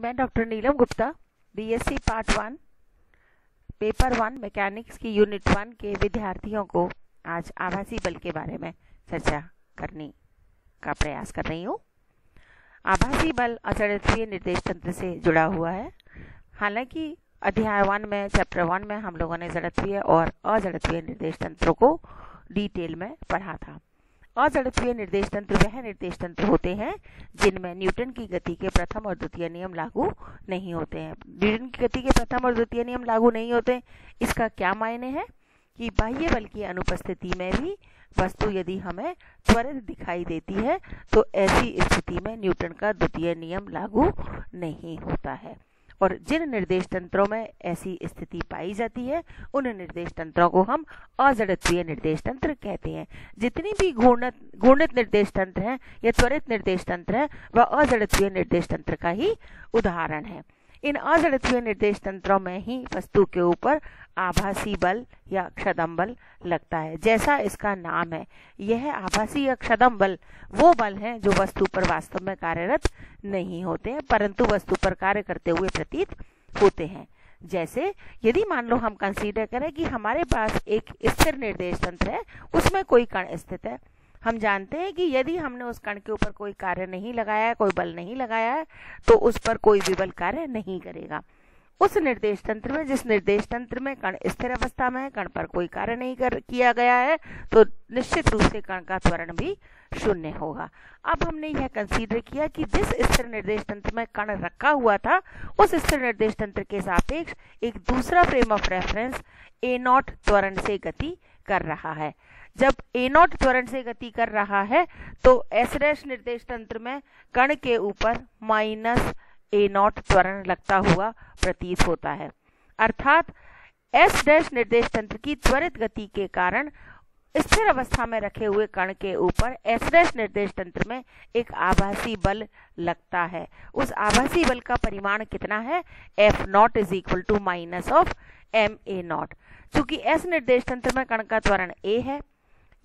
मैं doctor Neelam Gupta BSc part 1 paper 1 mechanics की unit 1 के विद्यार्थियों को आज आभासी बल के बारे में चर्चा करने का प्रयास कर रही हूँ। आभासी बल अजड़त्वीय निर्देश तंत्र से जुड़ा हुआ है। हालांकि अध्याय 1 में चैप्टर 1 में हम लोगों ने जड़त्वीय और अजड़त्वीय निर्देश तंत्रों को डिटेल में पढ़ा था। अजड़त्वीय निर्देश तंत्र वह निर्देश तंत्र होते हैं जिनमें न्यूटन की गति के प्रथम और द्वितीय नियम लागू नहीं होते हैं। न्यूटन की गति के प्रथम और द्वितीय नियम लागू नहीं होते, इसका क्या मायने है कि बाह्य बल की अनुपस्थिति में भी वस्तु यदि हमें त्वरित दिखाई देती है तो ऐसी स्थिति में न्यूटन का द्वितीय नियम लागू नहीं होता है। और जिन निर्देश तंत्रों में ऐसी स्थिति पाई जाती है उन निर्देश तंत्रों को हम अजड़त्वीय निर्देश तंत्र कहते हैं। जितनी भी घूर्णित निर्देश तंत्र हैं या त्वरित निर्देश तंत्र है वह अजड़त्वीय निर्देश तंत्र का ही उदाहरण है। इन अजड़त्वीय निर्देश तंत्रों में ही वस्तु के ऊपर आभासी बल या क्षदम बल लगता है। जैसा इसका नाम है, यह आभासी या क्षदम बल वो बल हैं जो वस्तु पर वास्तव में कार्यरत नहीं होते हैं परंतु वस्तु पर कार्य करते हुए प्रतीत होते हैं। जैसे यदि मान लो हम कंसीडर करें कि हमारे पास एक स्थिर निर्देश तंत्र है, उसमें कोई कण स्थित है। हम जानते हैं कि यदि हमने उस कण के ऊपर कोई कार्य नहीं लगाया है, कोई बल नहीं लगाया है, तो उस पर कोई भी बल कार्य नहीं करेगा। उस निर्देश तंत्र में, जिस निर्देश तंत्र में कण स्थिर अवस्था में है, कण पर कोई कार्य नहीं किया गया है, तो निश्चित रूप से कण का त्वरण भी शून्य होगा। अब हमने यह कंसीडर किया कि जिस स्थिर निर्देश तंत्र में कण रखा हुआ था उस स्थिर निर्देश तंत्र के सापेक्ष एक दूसरा फ्रेम ऑफ रेफरेंस a0 त्वरण से गति कर रहा है। जब a0 त्वरण से गति कर रहा है तो s' निर्देश तंत्र में कण के ऊपर माइनस a0 त्वरण लगता हुआ प्रतीत होता है। अर्थात s' निर्देश तंत्र की त्वरित गति के कारण स्थिर अवस्था में रखे हुए कण के ऊपर s' निर्देश तंत्र में एक आभासी बल लगता है। उस आभासी बल का परिमाण कितना है? F0 is equal to minus of ma0। चूंकि s निर्देश तंत्र में कण का त्वरण a है,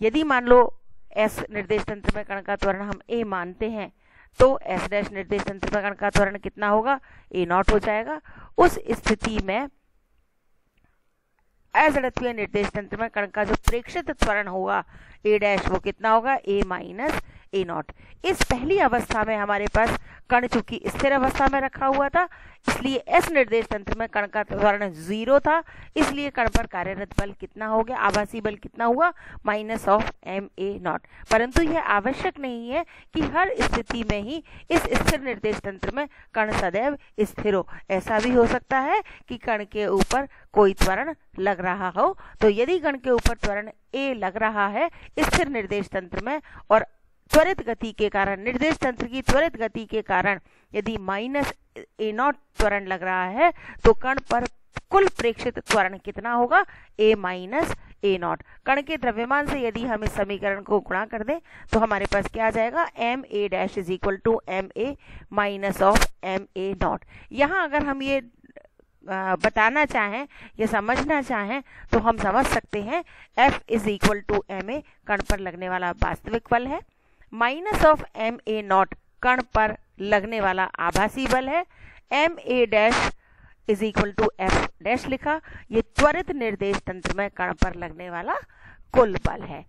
यदि मान लो s निर्देश तंत्र में कण का त्वरण हम a मानते हैं तो s' निर्देश तंत्र में कण का त्वरण कितना होगा? a0 हो जाएगा। उस स्थिति में अजड़त्वीय निर्देश तंत्र में कण का जो प्रेक्षित त्वरण होगा a' वो कितना होगा? a minus a0। इस पहली अवस्था में हमारे पास कण चूंकि स्थिर अवस्था में रखा हुआ था इसलिए s निर्देश तंत्र में कण का त्वरण 0 था, इसलिए कण पर कार्यरत बल कितना हो गया? आभासी बल कितना हुआ? Minus of ma0। परंतु यह आवश्यक नहीं है कि हर स्थिति में ही इस स्थिर निर्देश तंत्र में कण सदैव स्थिर हो। ऐसा भी हो सकता है कि कण के ऊपर कोई त्वरण लग रहा हो। तो यदि कण के ऊपर त्वरण a लग रहा है स्थिर निर्देश तंत्र में और त्वरित गति के कारण, निर्देश तंत्र की त्वरित गति के कारण यदि माइनस a0 त्वरण लग रहा है तो कण पर कुल प्रेक्षित त्वरण कितना होगा? a minus a0। कण के द्रव्यमान से यदि हम इस समीकरण को गुणा कर दें तो हमारे पास क्या आ जाएगा? ma' is equal to ma minus of ma0। यहाँ अगर हम ये बताना चाहें या समझना चाहें तो हम समझ सकते हैं F is equal to ma कण पर लगने वाला वास्तविक बल है, माइनस ऑफ ma0 कण पर लगने वाला आभासी बल है, ma' is equal to f' लिखा, ये त्वरित निर्देश तंत्र में कण पर लगने वाला कुल बल है।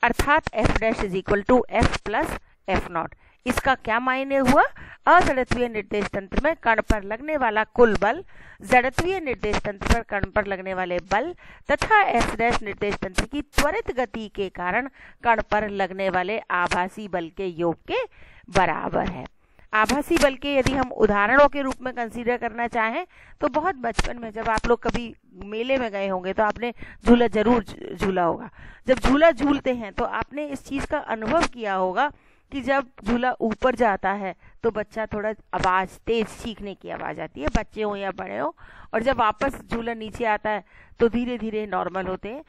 अर्थात f' is equal to f plus f0। इसका क्या मायने हुआ? अजड़त्वीय निर्देश तंत्र में कण पर लगने वाला कुल बल जड़त्वीय निर्देश तंत्र पर कण पर लगने वाले बल तथा s' निर्देश तंत्र की त्वरित गति के कारण कण पर लगने वाले आभासी बल के योग के बराबर है। आभासी बल के यदि हम उदाहरणों के रूप में कंसीडर करना चाहें तो बहुत बचपन में जब आप लोग कभी मेले में गए होंगे तो आपने झूला जरूर झूला होगा। जब झूला झूलते हैं तो आपने इस चीज का अनुभव किया होगा कि जब झूला ऊपर जाता है तो बच्चा थोड़ा आवाज, तेज चीखने की आवाज आती है, बच्चे हो या बड़े हो, और जब वापस झूला नीचे आता है तो धीरे धीरे नॉर्मल होते हैं।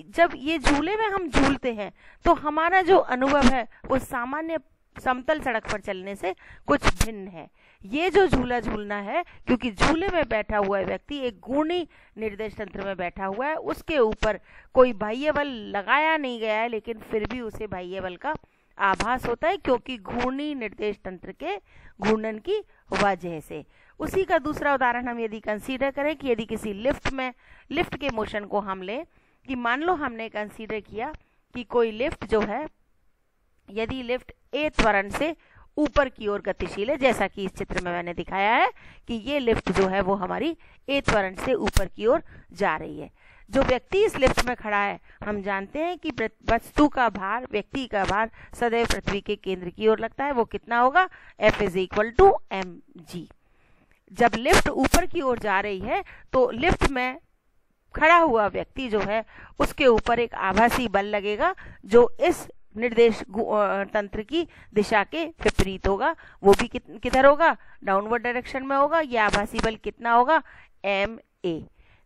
जब ये झूले में हम झूलते हैं तो हमारा जो अनुभव है वो सामान्य समतल सड़क पर चलने से कुछ भिन्न है। ये जो झूला झूलना है, क्योंकि झूले में बैठा हुआ व्यक्ति एक घूर्णी निर्देश तंत्र में बैठा हुआ है, उसके ऊपर कोई बाह्य बल लगाया नहीं गया है लेकिन फिर भी उसे बाह्य बल का आभास होता है क्योंकि घूर्णी निर्देश तंत्र के घूर्णन की वजह से। उसी का दूसरा उदाहरण हम यदि कंसीडर करें कि यदि किसी लिफ्ट के मोशन को हम लें कि मान लो हमने कंसीडर किया कि कोई लिफ्ट जो है, यदि लिफ्ट ए त्वरण से ऊपर की ओर गतिशील है, जैसा कि इस चित्र में मैंने दिखाया है कि ये लिफ्ट जो है वो हमारी ए त्वरण से ऊपर की ओर जा रही है। जो व्यक्ति इस लिफ्ट में खड़ा है, हम जानते हैं कि वस्तु का भार, व्यक्ति का भार सदैव पृथ्वी के केंद्र की ओर लगता है। वो कितना होगा? F = mg। जब लिफ्ट ऊपर की ओर जा रही है तो लिफ्ट में खड़ा हुआ व्यक्ति जो है उसके ऊपर एक आभासी बल लगेगा जो इस निर्देश तंत्र की दिशा के विपरीत होगा। वो भी किधर होगा? डाउनवर्ड डायरेक्शन में होगा। यह आभासी बल कितना होगा? ma।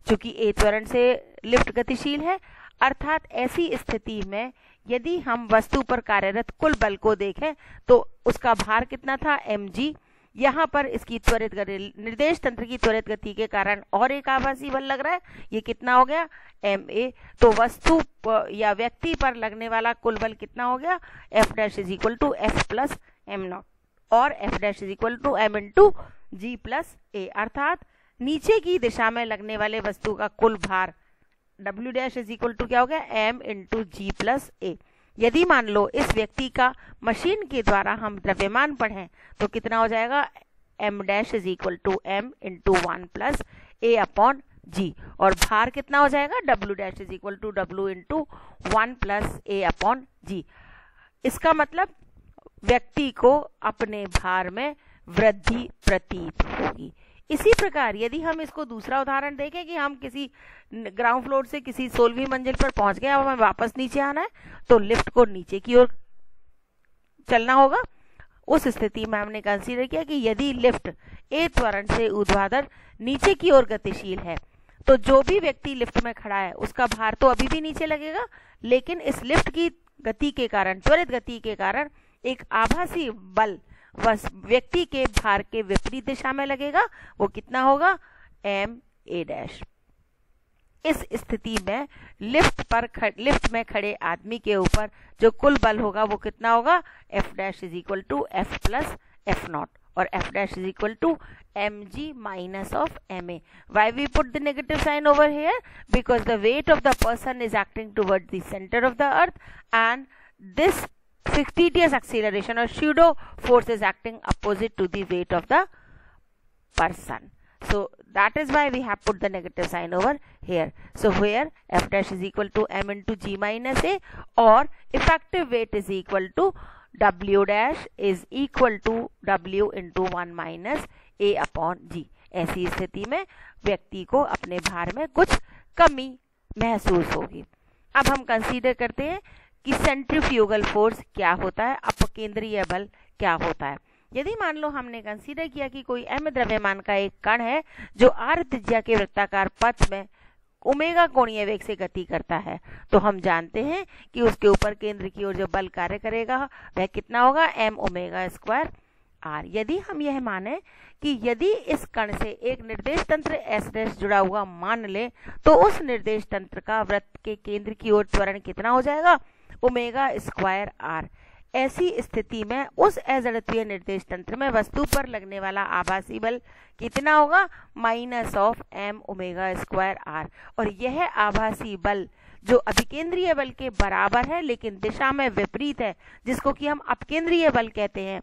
चूंकि ए त्वरण से लिफ्ट गतिशील है, अर्थात ऐसी स्थिति में यदि हम वस्तु पर कार्यरत कुल बल को देखें तो उसका भार कितना था? mg। यहाँ पर इसकी त्वरित निर्देश तंत्र की त्वरित गति के कारण और एक आभासी बल लग रहा है, ये कितना हो गया? ma। तो वस्तु या व्यक्ति पर लगने वाला कुल बल कितना हो गया? F' = F + m0 और F' = m × g + a, अर्थात नीचे की दिशा में लगने वाले वस्तु का कुल भार W' क्या हो गया? m × g + a। यदि मान लो इस व्यक्ति का मशीन के द्वारा हम द्रव्यमान पढ़ें तो कितना हो जाएगा? m' = m × 1 + a/g और भार कितना हो जाएगा? W' = w × 1 + a/g। इसका मतलब व्यक्ति को अपने भार में वृद्धि प्रतीत होगी। इसी प्रकार यदि हम इसको दूसरा उदाहरण देखें कि हम किसी ग्राउंड फ्लोर से किसी 16वीं मंजिल पर पहुंच गए, अब हमें वापस नीचे आना है तो लिफ्ट को नीचे की ओर चलना होगा। उस स्थिति में हमने कंसीडर किया कि यदि लिफ्ट ए त्वरण से ऊर्ध्वाधर नीचे की ओर गतिशील है तो जो भी व्यक्ति लिफ्ट में खड़ा है उसका भार तो अभी भी नीचे लगेगा, लेकिन इस लिफ्ट की गति के कारण, त्वरित गति के कारण एक आभासी बल व्यक्ति के भार के विपरीत दिशा में लगेगा। वो कितना होगा? ma'। इस स्थिति में लिफ्ट में खड़े आदमी के ऊपर जो कुल बल होगा वो कितना होगा? F' = F + f0 और F' = mg - ma। Why we put the negative sign over here? Because the weight of the person is acting towards the center of the earth and this fictitious acceleration or pseudo force is acting opposite to the weight of the person. So that is why we have put the negative sign over here. So here F' = m × g - a or effective weight is equal to W' = w × 1 - a/g। ऐसी स्थिति में व्यक्ति को अपने भार में कुछ कमी महसूस होगी। अब हम कंसीडर करते हैं कि सेंट्रीफ्यूगल फोर्स क्या होता है, अपकेंद्रीय बल क्या होता है। यदि मान लो हमने कंसीडर किया कि कोई m द्रव्यमान का एक कण है जो r त्रिज्या के वृत्ताकार पथ में ओमेगा कोणीय वेग से गति करता है, तो हम जानते हैं कि उसके ऊपर केंद्र की ओर जो बल कार्य करेगा वह कितना होगा? m⍵² r। यदि हम यह माने कि यदि इस कण से एक निर्देश तंत्र S' जुड़ा हुआ मान ले तो उस निर्देश तंत्र का वृत्त के केंद्र की ओर त्वरण कितना हो जाएगा? ω² r। ऐसी स्थिति में उस अजड़त्वीय निर्देश तंत्र में वस्तु पर लगने वाला आभासी बल कितना होगा? -m⍵² r। और यह आभासी बल जो अभिकेंद्रीय बल के बराबर है लेकिन दिशा में विपरीत है, जिसको कि हम अपकेंद्रीय बल कहते हैं।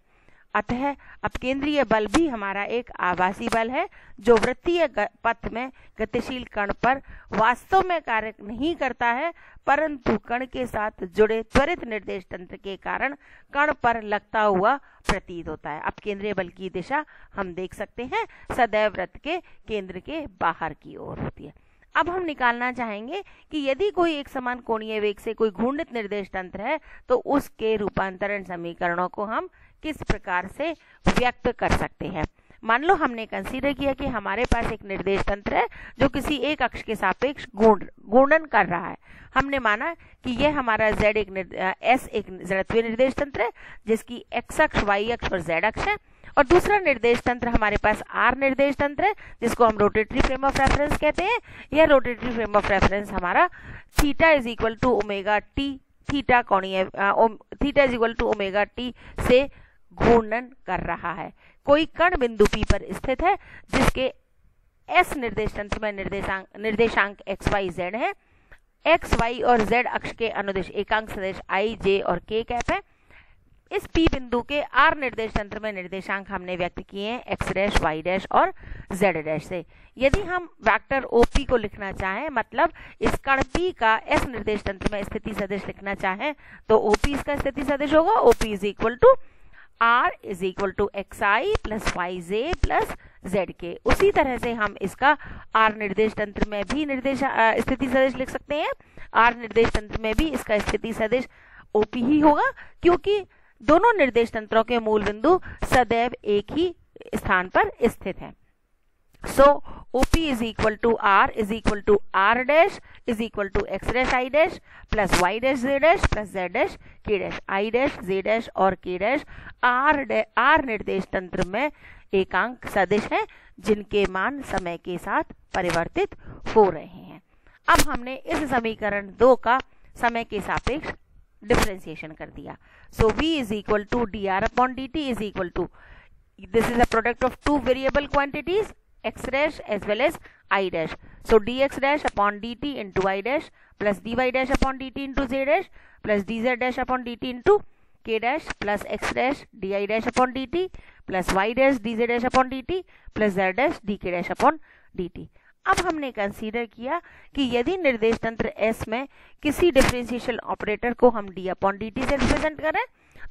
अतः अपकेंद्रीय बल भी हमारा एक आभासी बल है जो वृत्तीय पथ में गतिशील कण पर वास्तव में कार्य नहीं करता है, परंतु कण के साथ जुड़े त्वरित निर्देश तंत्र के कारण कण पर लगता हुआ प्रतीत होता है। अपकेंद्रीय बल की दिशा हम देख सकते हैं सदैव वृत्त के केंद्र के बाहर की ओर होती है। अब हम निकालना चाहेंगे कि यदि कोई एक समान कोणीय वेग से कोई घूर्णित निर्देश तंत्र है तो उसके रूपांतरण समीकरणों को हम किस प्रकार से व्यक्त कर सकते हैं। मान लो हमने कंसीडर किया कि हमारे पास एक निर्देश तंत्र है जो किसी एक अक्ष के सापेक्ष घूर्णन कर रहा है। हमने माना कि यह हमारा S एक जड़त्वीय निर्देश तंत्र है जिसकी x अक्ष, y अक्ष और z अक्ष है, और दूसरा निर्देश तंत्र हमारे पास r निर्देश तंत्र है जिसको हम रोटेटरी फ्रेम ऑफ रेफरेंस कहते हैं। यह रोटेटरी फ्रेम ऑफ रेफरेंस हमारा θ = ωt थीटा कोणीय theta is equal to omega t से घूर्णन कर रहा है। कोई कण बिंदु P पर स्थित है जिसके S निर्देश तंत्र में निर्देशांक x y z है। x y और z अक्ष के अनुदिश एकांक सदिश i j और k कैप है। इस P बिंदु के R निर्देश तंत्र में निर्देशांक हमने व्यक्त किए हैं x डैश y डैश और z डैश से। यदि हम वेक्टर OP को लिखना चाहें, मतलब इस कण P का S निर्देश तंत्र में स्थिति सदिश लिखना चाहें, तो OP इसका स्थिति सदिश होगा OP is equal to R is equal to xi plus yj plus zk। उसी तरह से हम इसका R निर्देश तंत्र में भी स्थिति सदिश लिख सकते हैं। R निर्देश तंत्र में भी इसका स्थिति सदिश OP ही होगा, क्योंकि दोनों निर्देश तंत्रों के मूल बिंदु सदैव एक ही स्थान पर स्थित हैं। So OP is equal to R is equal to R dash is equal to x dash i dash plus y dash z dash plus z dash k dash. i dash z dash और k dash R निर्देश तंत्र में एकांक सदिश हैं जिनके मान समय के साथ परिवर्तित हो रहे हैं। अब हमने इस समीकरण 2 का समय के सापेक्ष डिफरेंशिएशन कर दिया। So v is equal to dr upon dt is equal to, this is a product of two variable quantities x dash as well as i dash. So dx dash upon dt into i dash plus dy dash upon dt into z dash plus dz dash upon dt into k dash plus x dash di dash upon dt plus y dash dz dash upon dt plus z dash dk dash upon dt। अब हमने consider किया कि यदि निर्देश तंत्र S में किसी differentiation operator को हम d अपॉन dt से रिप्रेजेंट करें,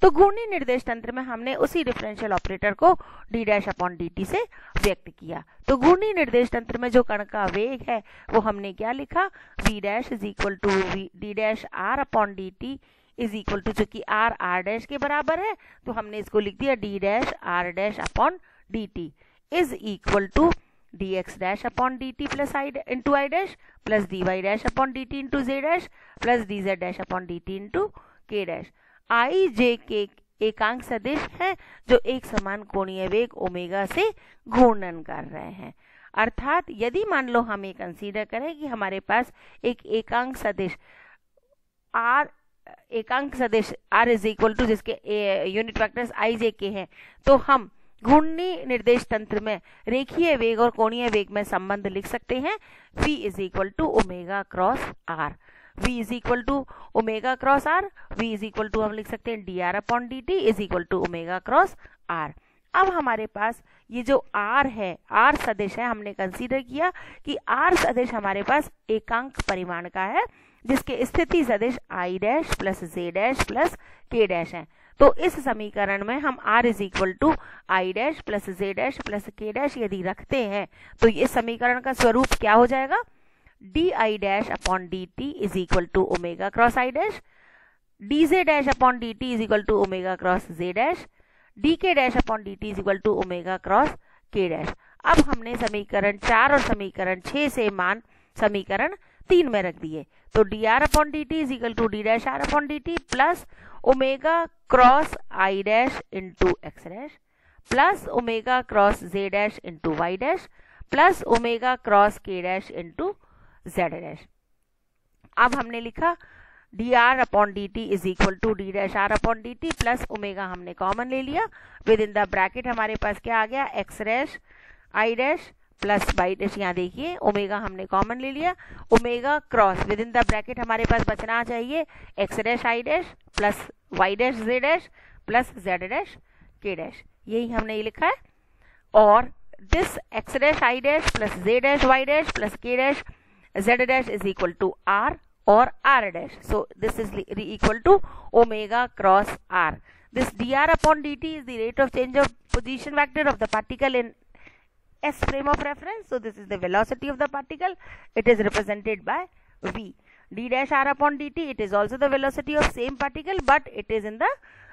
तो घूर्णी निर्देश तंत्र में हमने उसी डिफरेंशियल ऑपरेटर को d डैश अपॉन dt से व्यक्त किया। तो घूर्णी निर्देश तंत्र में जो कण का वेग है वो हमने क्या लिखा, v dash is equal to d dash r upon dt is equal to, चूंकि r डैश के बराबर है तो हमने इसको लिख दिया d dash r dash upon dt is equal to dx dash upon dt plus i into i dash plus dy dash upon dt into z dash plus dz dash upon dt into k dash. i j k एकांक सदिश है जो एक समान कोणीय वेग omega से घूर्णन कर रहे हैं। अर्थात यदि मान लो हम ये कंसीडर करें कि हमारे पास एक एकांक सदिश r इज इक्वल टू जिसके unit vectors i j k हैं, तो हम घूर्णी निर्देश तंत्र में रेखीय वेग और कोणीय वेग में संबंध लिख सकते हैं। v is equal to omega cross r, v is equal to omega cross r, v is equal to हम लिख सकते हैं dr upon dt is equal to omega cross r। अब हमारे पास ये जो r है, r सदिश है, हमने कंसीडर किया कि r सदिश हमारे पास एकांक परिमाण का है जिसके स्थिति सदिश i dash plus z dash plus k dash है। तो इस समीकरण में हम r is equal to i dash plus z dash plus k dash यदि रखते हैं तो इस समीकरण का स्वरूप क्या हो जाएगा, di dash upon dt is equal to omega cross i dash, dz dash upon dt is equal to omega cross z dash, dk dash upon dt is equal to omega cross k dash. अब हमने समीकरण 4 और समीकरण 6 से मान समीकरण 3 में रख दिए। तो dr upon dt is equal to d dash r upon dt plus omega cross i dash into x dash plus omega cross z dash into y dash plus omega cross k dash into z dash. अब हमने लिखा dr upon dt is equal to d dash r upon dt plus omega हमने common ले लिया, with in the bracket हमारे पास क्या आ गया, x dash i dash plus y dash, यहाँ देखिए ओमेगा हमने कॉमन ले लिया, omega cross with in the bracket हमारे पास बचना चाहिए x dash i dash plus y dash z dash plus z dash k dash, यही हमने ये लिखा है। और this x dash i dash plus z dash y dash plus k dash z dash is equal to r or r dash. So this is equal to omega cross r. This dr upon dt is the rate of change of position vector of the particle in s frame of reference. So this is the velocity of the particle. It is represented by v. d dash r upon dt, it is also the velocity of same particle, but it is in the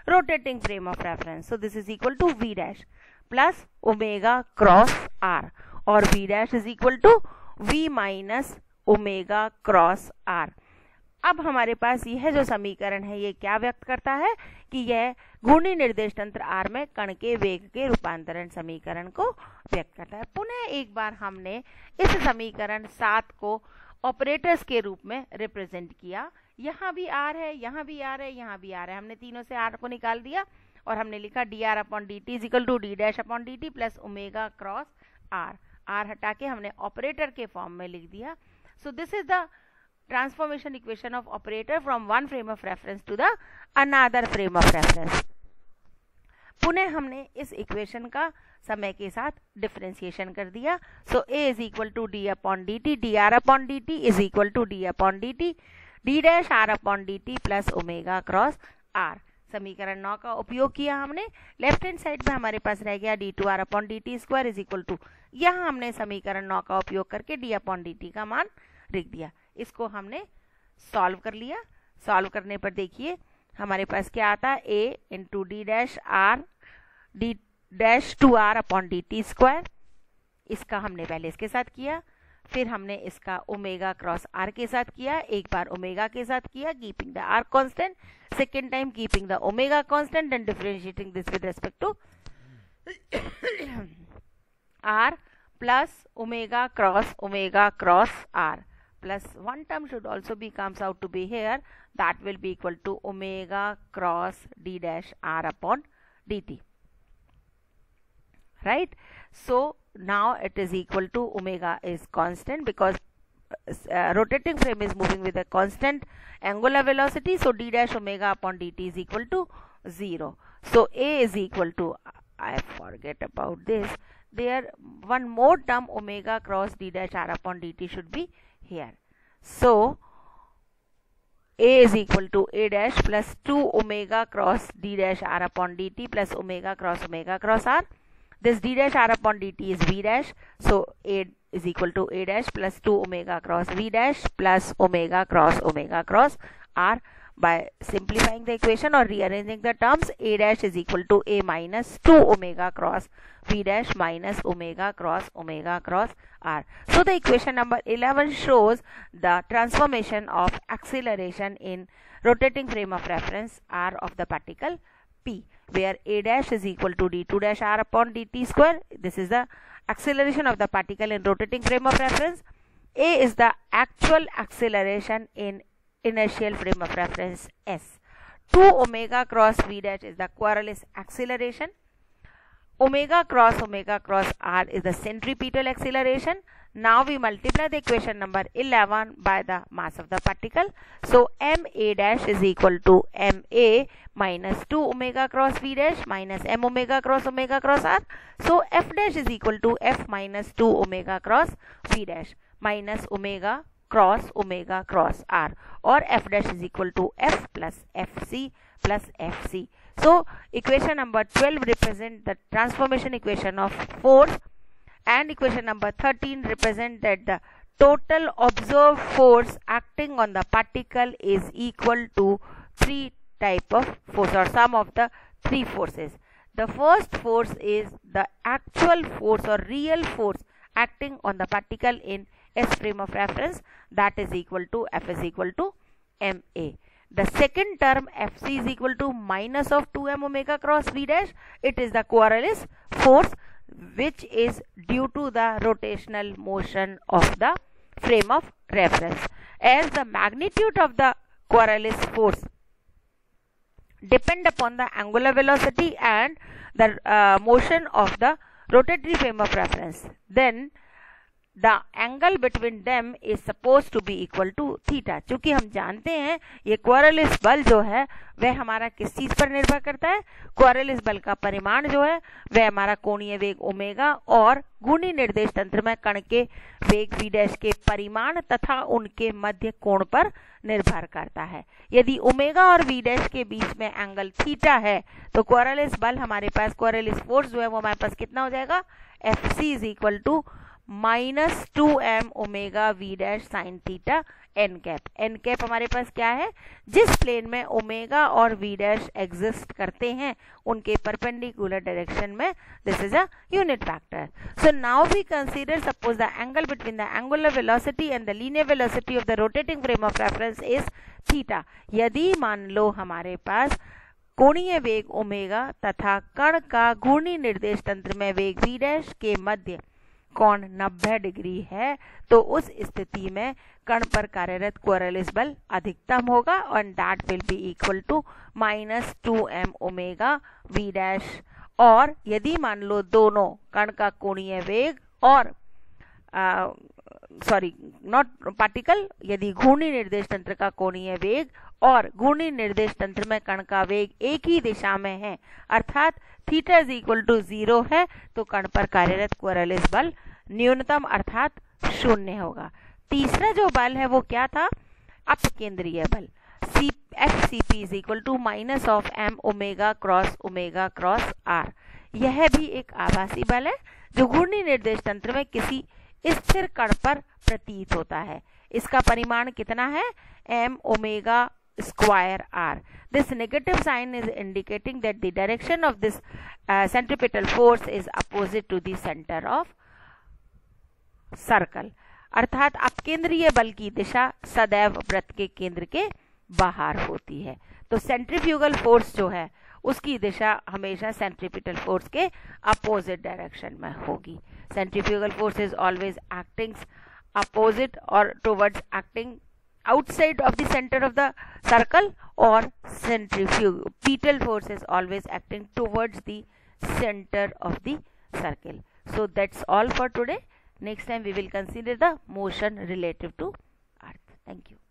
rotating frame of reference. So this is equal to v dash plus omega cross r, or v dash is equal to v minus omega cross R. अब हमारे पास यह जो समीकरण है ये क्या व्यक्त करता है कि यह घूर्णी निर्देश तंत्र आर में कण के वेग के रूपांतरण समीकरण को व्यक्त करता है। पुनः एक बार हमने इस समीकरण 7 को ऑपरेटर्स के रूप में रिप्रेजेंट किया। यहाँ भी आर है, यहाँ भी आर है, यहाँ भी आर है, हमने तीनों से आर को निकाल दिया और हमने लिखा D are upon D T is equal to D dash upon D T plus omega cross R. R हटा के हमने ऑपरेटर के फॉर्म में लिख दिया। So this is the transformation equation of operator from one frame of reference to the another frame of reference. पुनः हमने इस इक्वेशन का समय के साथ डिफरेंशिएशन कर दिया। So a is equal to d upon D t, d are upon D T is equal to d upon D t, d dash r upon D T plus omega cross r. समीकरण 9 का उपयोग किया हमने। Left hand side में हमारे पास रह गया D two are upon D T square is equal to, यहाँ हमने समीकरण 9 का उपयोग करके डी अपॉन डी टी का मान लिख दिया। इसको हमने सॉल्व कर लिया। सॉल्व करने पर देखिए हमारे पास क्या आता है, a into d dash r d dash two are upon D T square. इसका हमने पहले इसके साथ किया, फिर हमने इसका ओमेगा क्रॉस आर के साथ किया, एक बार ओमेगा के साथ किया keeping the R constant, second time keeping the omega constant and differentiating this with respect to R plus omega cross R plus one term should also be comes out to be here, that will be equal to omega cross d dash r upon dt, right? So now it is equal to omega is constant because rotating frame is moving with a constant angular velocity, so d dash omega upon dt is equal to 0. So a is equal to, I forget about this, there one more term omega cross d dash r upon dt should be here. So a is equal to a dash plus 2 omega cross d dash r upon dt plus omega cross r. This d dash r upon dt is v dash, so a is equal to a dash plus 2 omega cross v dash plus omega cross r. By simplifying the equation or rearranging the terms, a dash is equal to a minus 2 omega cross v dash minus omega cross r. So the equation number 11 shows the transformation of acceleration in rotating frame of reference r of the particle p, where a dash is equal to d2 dash r upon dt square. This is the acceleration of the particle in rotating frame of reference. A is the actual acceleration in inertial frame of reference S. 2 omega cross v dash is the Coriolis acceleration. Omega cross r is the centripetal acceleration. Now we multiply the equation number 11 by the mass of the particle. So ma dash is equal to ma minus 2 omega cross v dash minus m omega cross r. So f dash is equal to f minus 2 omega cross v dash minus omega cross r, or f dash is equal to f plus fc. So equation number 12 represent the transformation equation of force, and equation number 13 represent that the total observed force acting on the particle is equal to 3 type of force, or sum of the 3 forces. The first force is the actual force or real force acting on the particle in S frame of reference, that is equal to F is equal to ma. The second term Fc is equal to minus of 2m omega cross v dash. It is the Coriolis force which is due to the rotational motion of the frame of reference. As the magnitude of the Coriolis force depend upon the angular velocity and the motion of the rotatory frame of reference, then the angle between them is supposed to be equal to theta. चूंकि हम जानते हैं ये Coriolis बल जो है वह हमारा किस चीज पर निर्भर करता है, Coriolis बल का परिमाण जो है वह हमारा कोणीय वेग ओमेगा और घूर्णी निर्देश तंत्र में कण के वेग v डैश के परिमाण तथा उनके मध्य कोण पर निर्भर करता है। यदि ओमेगा और v डैश के बीच में एंगल थीटा है तो Coriolis बल हमारे पास, Coriolis फोर्स जो है वो हमारे पास कितना हो जाएगा, Fc is equal to minus 2m omega v dash sine theta N cap हमारे पास क्या है, जिस प्लेन में ओमेगा और v डैश एग्जिस्ट करते हैं उनके परपेंडिकुलर डायरेक्शन में this is a unit vector. So now we consider suppose the angle between the angular velocity and the linear velocity of the rotating frame of reference is theta. यदि मान लो हमारे पास कोणीय वेग omega तथा कण का घूर्णी निर्देश तंत्र में वेग v डैश के मध्य कोण 90 डिग्री है तो उस स्थिति में कण पर कार्यरत कोरलिस बल अधिकतम होगा and that will be equal to -2m omega v dash. और यदि मान लो दोनों कण का कोणीय वेग और नॉट पार्टिकल, यदि घूर्णी निर्देश तंत्र का कोणीय वेग और घूर्णी निर्देश तंत्र में कण का वेग एक ही दिशा में है, अर्थात थीटा इज इक्वल टू 0 है, तो कण पर कार्यरत कोरलिस बल न्यूनतम अर्थात 0 होगा। तीसरा जो बल है वो क्या था? अपकेंद्रीय बल। FCP is equal to minus of m omega cross r। यह भी एक आभासी बल है जो घूर्णी निर्देश तंत्र में किसी स्थिर कण पर प्रतीत होता है। इसका परिमाण कितना है? m omega square r। This negative sign is indicating that the direction of this centripetal force is opposite to the center of circle। अर्थात अपकेंद्रीय बल की दिशा सदैव वृत्त के केंद्र के बाहर होती है। तो सेंट्रीफ्यूगल फोर्स जो है उसकी दिशा हमेशा सेंट्रीपिटल फोर्स के अपोजिट डायरेक्शन में होगी। Centrifugal force is always acting opposite और towards acting outside of the center of the circle, or centripetal force is always acting towards the center of the circle. So that's all for today. Next time we will consider the motion relative to earth. Thank you.